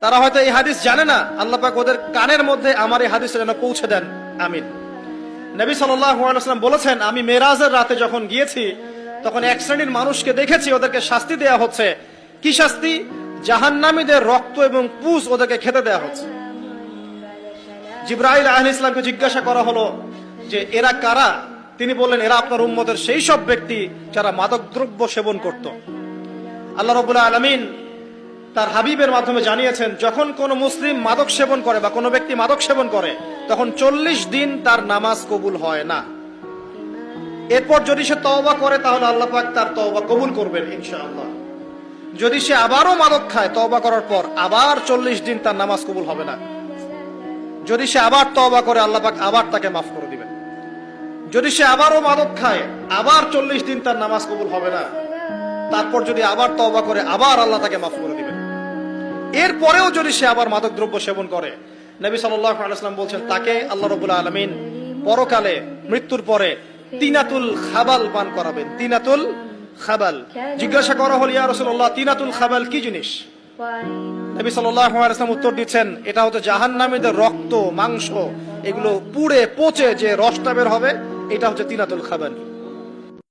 তারা হয়তো এই হাদিস জানে না, আল্লাহ পাক ওদের কানের মধ্যে আমার এই হাদিসটা যেন পৌঁছে দেন, আমিন। নবী সাল্লাল্লাহু আলাইহি ওয়াসাল্লাম বলেছেন, আমি মেরাজের রাতে যখন গিয়েছি তখন এক শ্রেণীর মানুষকে দেখেছি, ওদেরকে শাস্তি দেয়া হচ্ছে। কি শাস্তি? জাহান্নামীদের রক্ত এবং পুজ ওদেরকে খেতে দেয়া হচ্ছে। জিবরাইল আলাইহিস সালামকে জিজ্ঞাসা করা হলো যে এরা কারা? তিনি বললেন, এরা আপনার উম্মতের সেই সব ব্যক্তি যারা মাদকদ্রব্য সেবন করত। আল্লাহ রাব্বুল আলামিন তার হাবিবের মাধ্যমে জানিয়েছেন, যখন কোন মুসলিম মাদক সেবন করে বা কোনো ব্যক্তি মাদক সেবন করে তখন 40 দিন তার নামাজ কবুল হয় না। এরপর যদি সে তওবা করে তাহলে আল্লাহ পাক তার তওবা কবুল করবেন ইনশাআল্লাহ। যদি সে আবারও মাদক খায় তওবা করার পর, আবার 40 দিন তার নামাজ কবুল হবে না। যদি সে আবার তওবা করে আল্লাহ পাক আবার তাকে মাফ করে দিবেন। যদি সে আবারও মাদক খায় আবার 40 দিন তার নামাজ কবুল হবে না। তারপর যদি আবার তওবা করে আবার আল্লাহ তাকে মাফ করে দিবেন। এরপরেও যদি সে আবার মাদক দ্রব্য সেবন করে, নবী সাল্লাল্লাহু আলাইহি ওয়াসাল্লাম বলছেন তাকে আল্লাহ রাব্বুল আলামিন পরকালে মৃত্যুর পরে তিনাতুল খাবাল পান করাবেন। তিনাতুল খাবাল। জিজ্ঞাসা করা হলো, ইয়া রাসূলুল্লাহ, তিনাতুল খাবাল কি জিনিস? নবী সাল্লাল্লাহু আলাইহি ওয়াসাল্লাম উত্তর দিচ্ছেন, এটা হচ্ছে জাহান্নামীদের রক্ত, মাংস, এগুলো পুড়ে পচে যে রসটা বের হবে, এটা হচ্ছে তিনাতুল খাবাল।